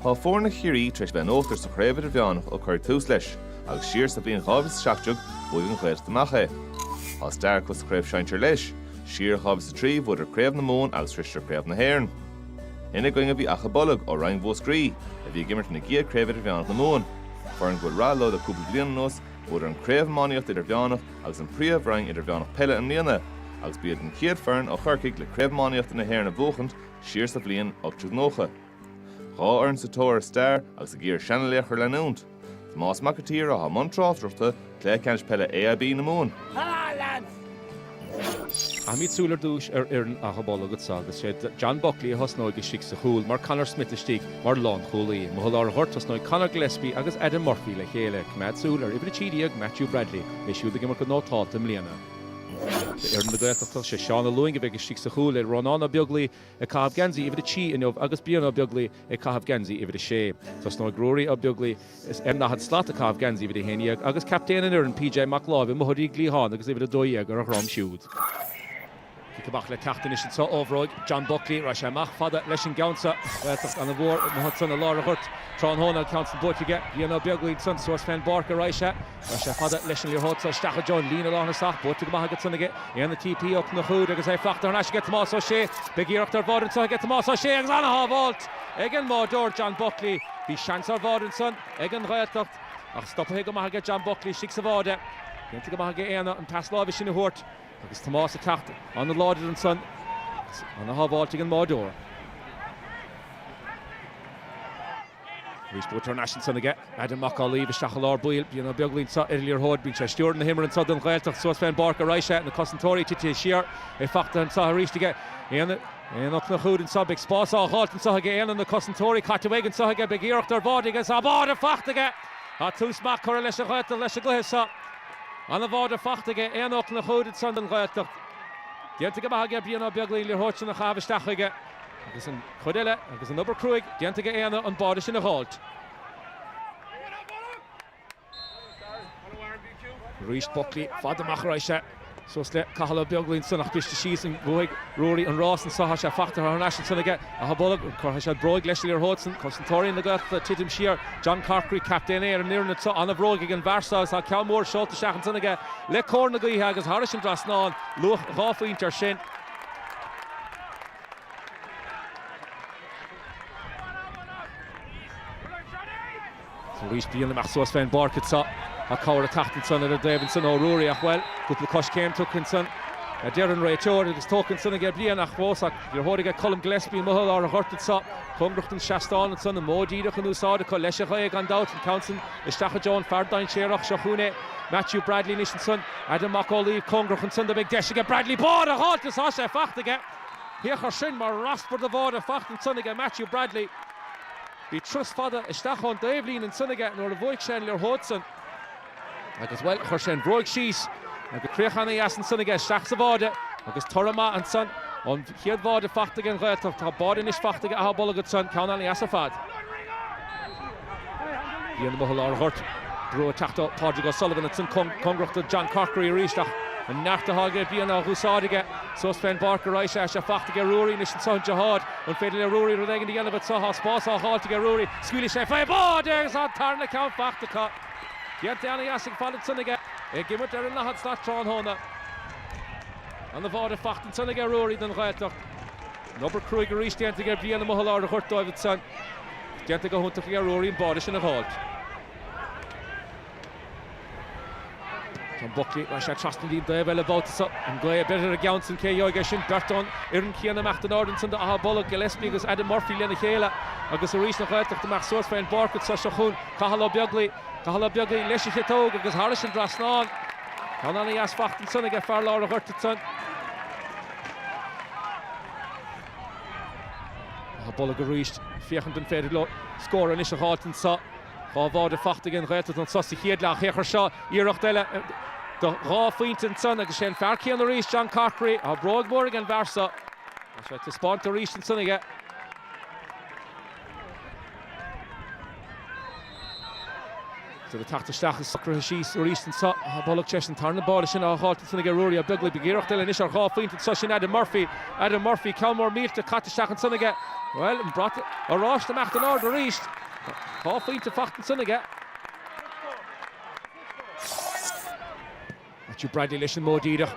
Tá fórna chiirí treis ben ótar sa chréibh bheánach ó chuir tús leis, agus siar sa bblion chábhas seachteach buig an chléir amach é. Tá stair chus chréibh seintir leis, siar chábhas sa trí bud ar chréibh na món agus ristar chréibh na héireann. Ina going bhí acha bollag ó raing bhóscrí, a bhí gimmert na giad chréibh bheánach na món. Foran go rá lód a cúpla bliain nos, bud ar an chréibh mánaíocht idir bheánach agus an príomh raing idir bheánach peile an líana, agus bíad an chiad fearn ó chuircaigh le chréibh mánaíocht na héireann a bhuachant, siar sa blion 8 nócha. Gá arn sa tóir stair agus a gír seanléachar leanúnt. Más macatír a ha mantráftrachta clé cenis pelle AIB na mún. Amid súlar dúis ar iarn a chabolagad agus sé John Buckley a hosnóid sig sa chúl mar Conor Smith istíigh mar lán chúlaí. Mo ar hortas nóid Conor Gillespie agus Adam Murphy le chéile Matt Súlar ibre tíideag Matthew Bradley le siúda gimar go nótáilta mbliana. Iarn na gaiachta sé Seána Luing a bheith sig sa chúl Ronána beaglaí a Cathal Ganzi ibre tí inmh agus Bíonna beaglaí a Cathal Ganzi ibre sé. Tás nóid Rory a beaglaí is nachad slát a Cathal Ganzi ibre héineag agus captéan iarn PJ McLaughlin mothí glíán agus ibre dóiag ar a hrám siúd. Cibach le teachtain is sa óbhróid John Buckley ra sé amach fada leis an gceansa an bhór mohat san a lára hurt trán hóna ceansan buirtige Bíonna beaglaí san suas féin barca ra sé fada leis an lírthót stacha John lína lána sach buirtige maithagad sanige éana TP op na chúd agus é fachtar na get más ó sé begíochttar bhádan sa get más ó sé agus anna hábháilt ag an mádór John Buckley bhí seans ar bhádan san ag an réaltacht ach stoppa go maithagad John Buckley sig sa bháde Génta go maithagad éana an taslábh sin na húirt agus Tomás a teachta an na láidir an san an na hábháilte an mádór. Rhys Bútar nasin san aige Adam McAuley bhí stacha lár buil Bíonna beaglín sa ar líorthóid bín sé stúr na himar an sad an ghailteach suas féin barca raise na cosantóirí tití siar é fachta an sa rístige éana éach na chúd an sa beag spása a háiltan sa aige éana na cosantóirí catahhaig an sa aige beag íochttar bád agus a bád a fachtaige a túsmach chuir leis a ghailteach leis a gluhisa an a bhád a fachtaige éach na chúd an san an ghailteach. Déanta go maithagad Bíonna beaglaí líorthóid sin na chabhaisteach agus an chuideile agus an obair cruig déanta go éana an báda sin a háilt. Rhys Buckley fad amach raise sos le Cathal beaglín san nach biste síos an bhuaig Rory an rás an saha sé fachtar ar nasin san aige a habollag chuir sé bróig leis líor hótsan concentóirí na gata titim siar John Corkery captain ar an níorna an a bróig ag an Versailles a ceamór seolta seachan san aige le córna gaíthe agus thras an drasnáin luach ráfaíntar sin. Rhys Bíonna amach suas féin barca sa a cáir a tachtan san ar a Davidson ó Rory ach well cúpla cos céim tucann san a Darren Rayteor agus tócann san aige blian ach bhósach gur tháinig Colm Gillespie mohol ar a hortad sa chumreacht an seastáin an san a módíireach an úsáide chu leis a chaig an Dalton Counson isteach John Fardain séireach se chúne Matthew Bradley nis an san Adam McAuley congrach an san de beag deisige Bradley bád a háiltas á sé fachtaige hiachar sin mar raspar de bhád a fachtan san aige Matthew Bradley Bhí trus fada isteach an Daimhlín an san aige nuair a bhuaig sé líor hótsan agus bhfuil chuir sé an bróig síos agus críochanna as an san aige isteach sa bháde agus torama an san an chiad bhád a fachtaige an ghailteach tá bád is fachtaige a habolagad san ceannaí as a fad. Bíonna mohol ar hort brú teachta Pádraig O'Sullivan an san congrachta John Corkery ríisteach an neachtathige Bíonna húsáidige sos féin barca raise se fachtaige Rory nis an san jihad an féidir le Rory ru dhéanana dhéanamh saha spása háiltaige Rory scuúla sé fé bád agus an tarna ceann fachtacha Déanta anna asig fallad san aige ag gimmert ar an nachad slach trán hóna an na bhád a fachtan san aige Rory den ghailteach nobar cruig a rís déanta gur Bíonna mohol ar a chuirt David san déanta go húntaach gur Rory an báda sin a háilt. John Buckley ra sé trastan dín David báta an gléir beir a gceansan cé joige sin Berton ar an chéanna meachta nádan san de a bollag Gillespie agus Adam Murphy lena chéile agus a rís na ghailteach amach suas féin barca sa se chun Cathal beaglaí leis a tóg agus thras an drasnáin ceannaí as fachtan san aige fear lár a chuirta san a bollag a ríist fiochan den féidir lo scór an is a háiltan sa Tá bhád a fachtaige an ghailteach an sosa chéad le chéachar seo íireacht eile do ráfaointe an san agus sé an fearcéan a rís John Corkery a bróg mór an Versa sé te spáint a rís an san aige. So the tachtasteach is sacra síos orístan sa bolach sé an tarna báda sin á háiltan san aige Rory a beaglaí begéireacht eile is ar ráfaointe sa sin Adam Murphy ceamór mílte catasteach an san aige Well, brought arás amach an ard a ríist. Tá faointe fachtan sunnaige. Matthew Bradley leis an módíireach.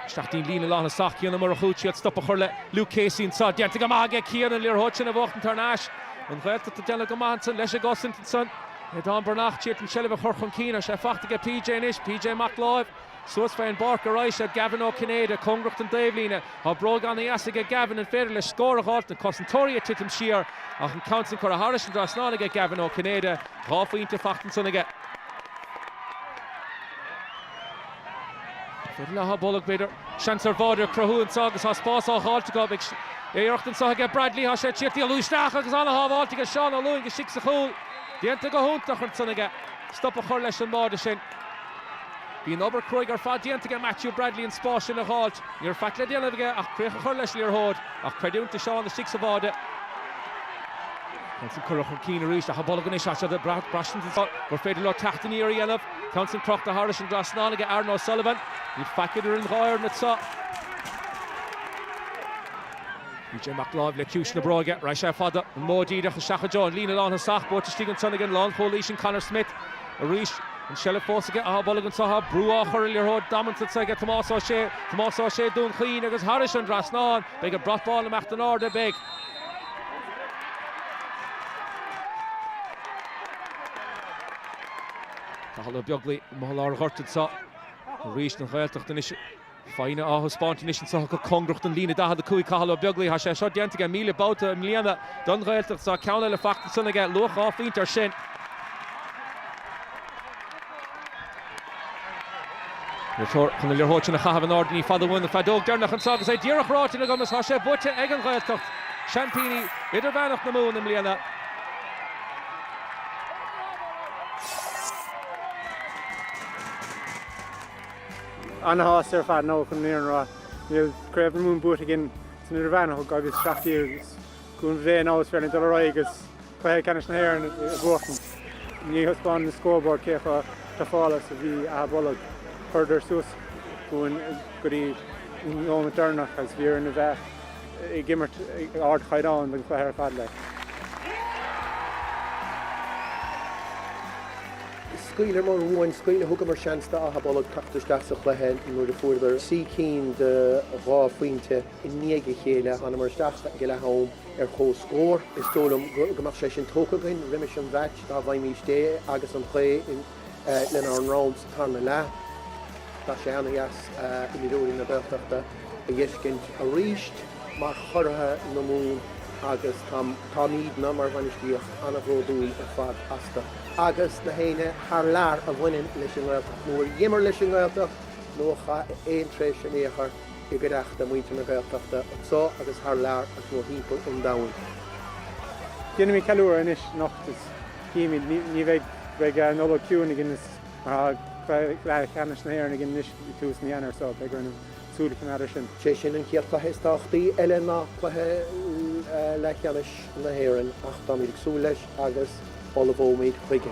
Staachtaín lína lána sachcíanna mar a chútead stoppa chur le Luke Casey an sa dianta go maige cíanna líor hóitina bhachtan tarnáis. An ghailta tá deala go mahansan leis a gosintan san. Dán Bernach tíart an seileh chorchon cína sé fachtaige PJ inis, PJ McLeod. Suas féin Barker Raisha, Gavin O'Cinnéide, Congracht an Davelína, ha brog an Iasige Gavin an féidir le scór a halt na Cosantória titim siar, ach an countin chur a Harris an drasnáige Gavin O'Cinnéide, ráfaínta fachtan sunnige. Féidir le ha bolog beidir, Chancellor Vader, Crohu an sagas ha spás á halta go, éirecht an saige Bradley ha sé tíirtí a lúisteach agus anna ha bháltaige Seán a lúin go six a chúl, dianta go húntach an sunnige, stoppa chur leis an máda sin. Bhíon obair cruig ar fad dianta Matthew Bradley an spás sin a halt. Níor fac le déanamh ach cruocha chur leis líor hód ach creidúnta Seán na six a bháda. Cansan curach an cín a ríist a ha bolla ganis a de brastan gur féidir le tachtaní ar dhéanamh. Cansan crocht a Harris an drasnánaige Aaron O'Sullivan. Ní facidir an gháir na sa. PJ McLeod le cúis na bráige, ra sé fada an módíireach a seacha John lína lán a sach bóta stígan sunnigan lán chólíis an Conor Smith a ríist. An sele fósaige a bolagan saha brúá chur líor damansa saige Tomás O'Shea dún clean agus Harris an drasnán beag a bratbáil amach an áda beag. Cahalú beaglaí mahall ar ghortad sa ríist an ghailteach den is fáine áthas spáintin is an sacha go Congracht an lína dahad a cúi cahalú beaglaí ha sé seo diantaige míle báta mlíana don ghailteach sa ceanna le fachtan sunnaige luach á faointe ar sin. Chun leor hóitin na chahabh an ordaní fada bhain na fadóg dearnach an sagas é díreach ráitina gomas há sé bute ag an ghailteacht Champini idir bheanach na mún na mlíana. Anna hás ar fad ná chun níor rá. Níl craibh na mún bute gin san idir bheanach agus seachtaí agus gún bhré nás fearna dul rá agus chuithe canis na hhéir a bhuachtan. Ní thuspáin na scóbord céfa tá fála sa bhí a bolog. Further sus going goody no maternach as we're in the vet gimmert ard hide on the fair fadle. Scuiler mar one scuiler hook mar chance da ha bolog tachtas gas a chlehe nur de voorder see keen de ra finte in niege chéle an mar stach gele home go score is stolum gemach session token remission vet da vai mi ste agus an play in len an rounds tan la. Tá sé anna gas in iróí na beachta a dhéiscint a ríist mar chortha na mún agus tá míad na mar bhainistí anna bhródúil a fad asta. Agus na héine th lear a bhainein leis an ghailteach nuair dhimmar leis an ghailteach nócha éon tréis an éair i gceadach na muinte na ghailteachta só agus th lear as nó hípal an dain. Déanam í ceúir inis nachtas cíimi ní bheith nóla ciúna gin Claire Canis na hhéir gin níos tús na anar so beag an súla can sin. Sé sin an chéad chluhéisteachtaí eile nach chuthe le cheannis na hhéireann ach tá míad súleis agus bhla bhóméid chuige.